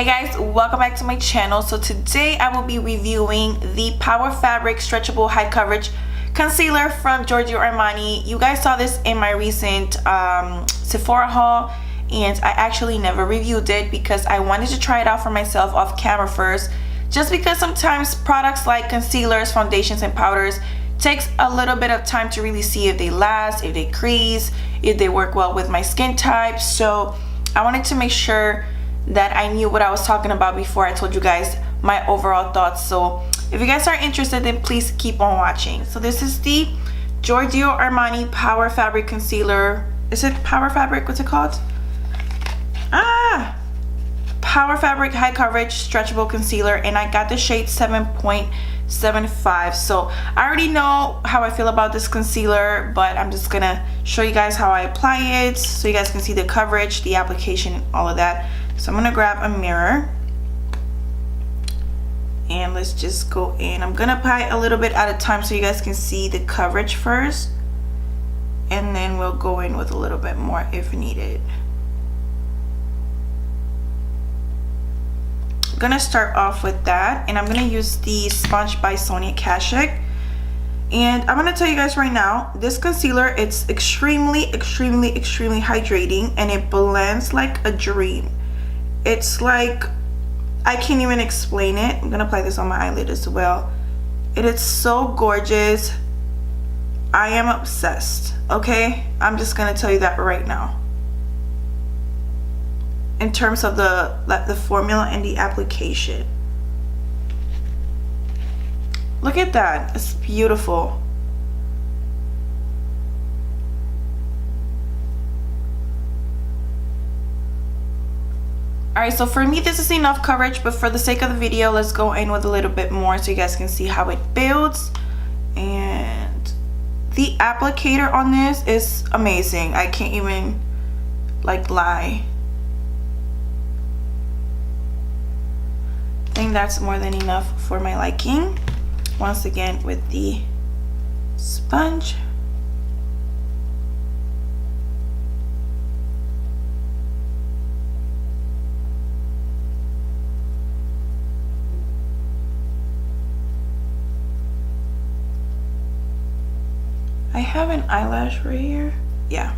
Hey guys, welcome back to my channel. So today I will be reviewing the Power Fabric Stretchable High Coverage Concealer from Giorgio Armani. You guys saw this in my recent Sephora haul, and I actually never reviewed it because I wanted to try it out for myself off camera first, just because sometimes products like concealers, foundations, and powders takes a little bit of time to really see if they last, if they crease, if they work well with my skin type. So I wanted to make sure that I knew what I was talking about before I told you guys my overall thoughts. So if you guys are interested, then please keep on watching. So this is the Giorgio Armani Power Fabric Concealer. Is it Power Fabric? What's it called? Power Fabric High Coverage Stretchable Concealer, and I got the shade 7.75. So I already know how I feel about this concealer, but I'm just gonna show you guys how I apply it so you guys can see the coverage, the application, all of that. So I'm gonna grab a mirror and let's just go in. I'm gonna apply a little bit at a time so you guys can see the coverage first, and then we'll go in with a little bit more if needed. I'm gonna start off with that, and I'm gonna use the sponge by Sonia Kashuk. And I'm gonna tell you guys right now, this concealer, it's extremely hydrating, and it blends like a dream. It's like, I can't even explain it. I'm gonna apply this on my eyelid as well. It is so gorgeous. I am obsessed, okay? I'm just gonna tell you that right now. In terms of the formula and the application. Look at that, it's beautiful. Alright, so for me this is enough coverage, but for the sake of the video, let's go in with a little bit more so you guys can see how it builds. And the applicator on this is amazing. I can't even like lie. I think that's more than enough for my liking. Once again with the sponge. I have an eyelash right here. Yeah.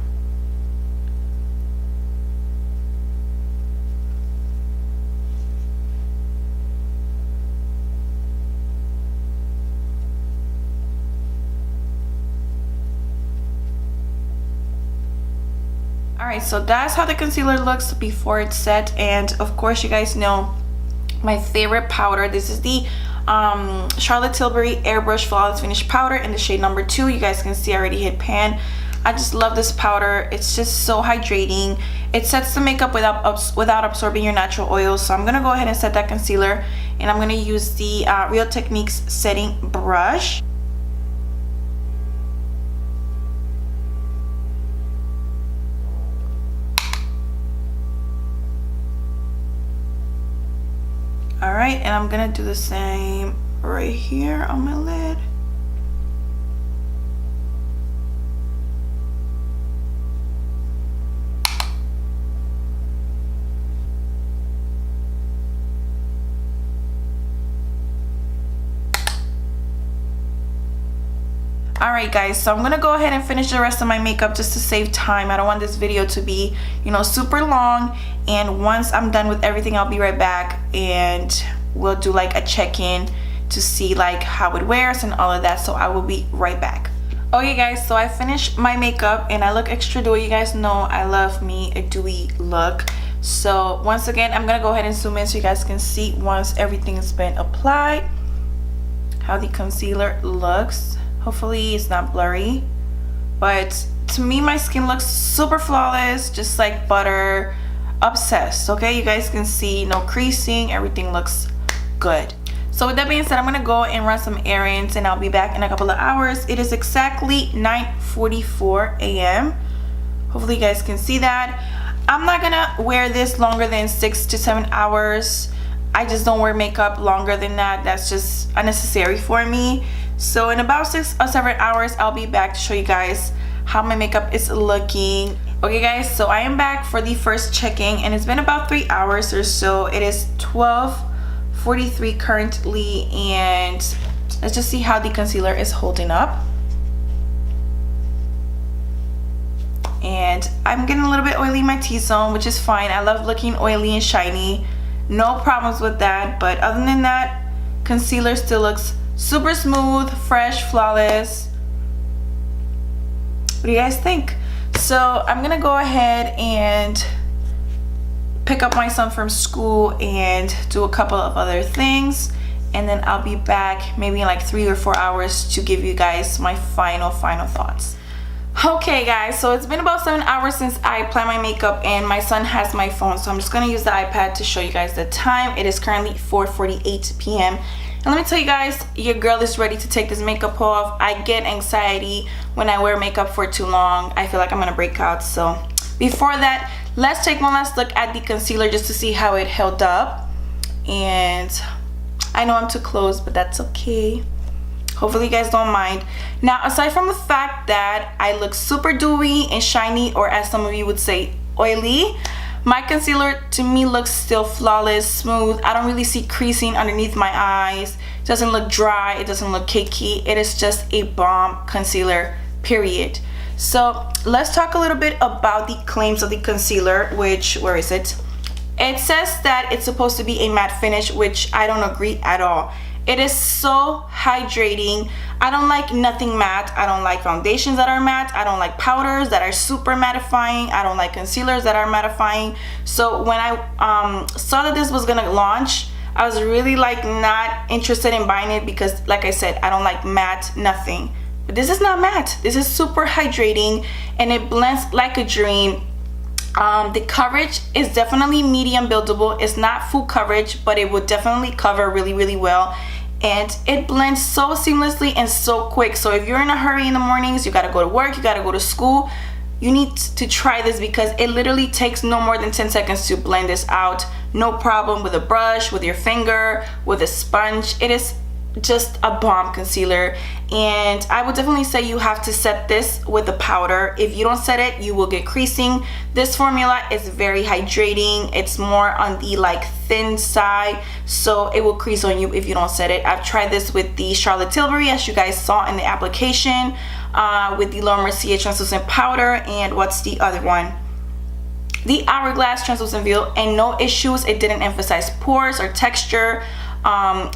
Alright, so that's how the concealer looks before it's set. And of course you guys know my favorite powder. This is the Charlotte Tilbury Airbrush Flawless Finish Powder in the shade number 2. You guys can see I already hit pan. I just love this powder. It's just so hydrating. It sets the makeup without absorbing your natural oils. So I'm gonna go ahead and set that concealer, and I'm gonna use the Real Techniques setting brush. Alright, and I'm gonna do the same right here on my lid. Alright guys, so I'm gonna go ahead and finish the rest of my makeup just to save time. I don't want this video to be, you know, super long. And once I'm done with everything, I'll be right back and we'll do like a check-in to see like how it wears and all of that. So I will be right back. Okay guys, so I finished my makeup and I look extra dewy. You guys know I love me a dewy look. So once again, I'm gonna go ahead and zoom in so you guys can see once everything has been applied how the concealer looks. Hopefully it's not blurry, but to me my skin looks super flawless, just like butter. Obsessed. Okay, you guys can see no creasing, everything looks good. So with that being said, I'm gonna go and run some errands and I'll be back in a couple of hours. It is exactly 9:44 a.m. Hopefully you guys can see that. I'm not gonna wear this longer than 6 to 7 hours. I just don't wear makeup longer than that. That's just unnecessary for me. So in about 6 or 7 hours, I'll be back to show you guys how my makeup is looking. Okay guys, so I am back for the first checking and it's been about 3 hours or so. It is 12:43 currently, and let's just see how the concealer is holding up. And I'm getting a little bit oily in my T-zone, which is fine. I love looking oily and shiny. No problems with that. But other than that, concealer still looks super smooth, fresh, flawless. What do you guys think? So I'm gonna go ahead and pick up my son from school and do a couple of other things, and then I'll be back maybe in like 3 or 4 hours to give you guys my final thoughts. Okay guys, so it's been about 7 hours since I applied my makeup, and my son has my phone, so I'm just gonna use the iPad to show you guys the time. It is currently 4:48 p.m. and let me tell you guys, your girl is ready to take this makeup off. I get anxiety when I wear makeup for too long. I feel like I'm gonna break out. So before that, let's take one last look at the concealer just to see how it held up. And I know I'm too close, but that's okay. Hopefully you guys don't mind. Now, aside from the fact that I look super dewy and shiny, or as some of you would say, oily, my concealer to me looks still flawless, smooth. I don't really see creasing underneath my eyes. It doesn't look dry, it doesn't look cakey. It is just a bomb concealer, period. So let's talk a little bit about the claims of the concealer, which, where is it? It says that it's supposed to be a matte finish, which I don't agree at all. It is so hydrating. I don't like nothing matte. I don't like foundations that are matte. I don't like powders that are super mattifying. I don't like concealers that are mattifying. So when I saw that this was gonna launch, I was really like not interested in buying it because, like I said, I don't like matte nothing. But this is not matte. This is super hydrating and it blends like a dream. The coverage is definitely medium buildable. It's not full coverage, but it will definitely cover really well. And it blends so seamlessly and so quick. So if you're in a hurry in the mornings, you gotta go to work, you gotta go to school, you need to try this because it literally takes no more than 10 seconds to blend this out. No problem with a brush, with your finger, with a sponge. It is just a bomb concealer, and I would definitely say you have to set this with a powder. If you don't set it, you will get creasing. This formula is very hydrating. It's more on the like thin side, so it will crease on you if you don't set it. I've tried this with the Charlotte Tilbury, as you guys saw in the application, with the Laura Mercier translucent powder, and what's the other one? The Hourglass translucent veil, and no issues. It didn't emphasize pores or texture.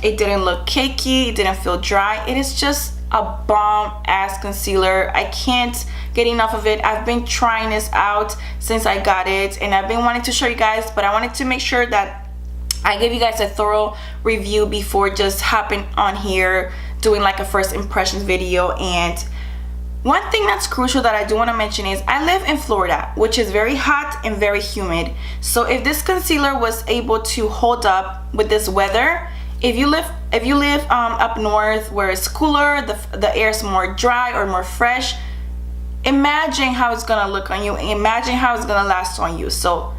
It didn't look cakey, it didn't feel dry. It is just a bomb ass concealer. I can't get enough of it. I've been trying this out since I got it, and I've been wanting to show you guys, but I wanted to make sure that I give you guys a thorough review before just hopping on here doing like a first impressions video. And one thing that's crucial that I do want to mention is I live in Florida, which is very hot and very humid. So if this concealer was able to hold up with this weather, if you live up north where it's cooler, the air is more dry or more fresh, imagine how it's gonna look on you, and imagine how it's gonna last on you. So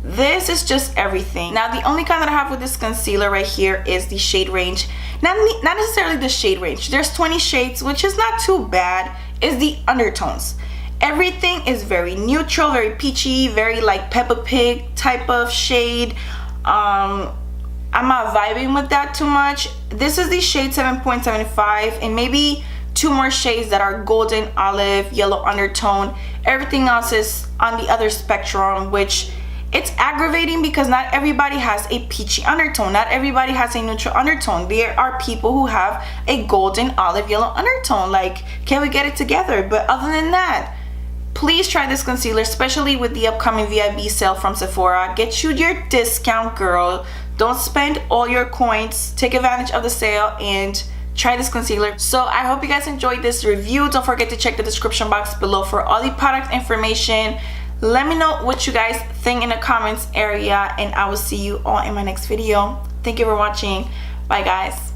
this is just everything. Now the only kind that I have with this concealer right here is the shade range. Not necessarily the shade range. There's 20 shades, which is not too bad. It's the undertones. Everything is very neutral, very peachy, very like Peppa Pig type of shade. I'm not vibing with that too much. This is the shade 7.75, and maybe 2 more shades that are golden, olive, yellow undertone. Everything else is on the other spectrum, which it's aggravating because not everybody has a peachy undertone. Not everybody has a neutral undertone. There are people who have a golden, olive, yellow undertone. Like, can we get it together? But other than that, please try this concealer, especially with the upcoming VIB sale from Sephora. Get you your discount, girl. Don't spend all your coins. Take advantage of the sale and try this concealer. So I hope you guys enjoyed this review. Don't forget to check the description box below for all the product information. Let me know what you guys think in the comments area, and I will see you all in my next video. Thank you for watching. Bye guys.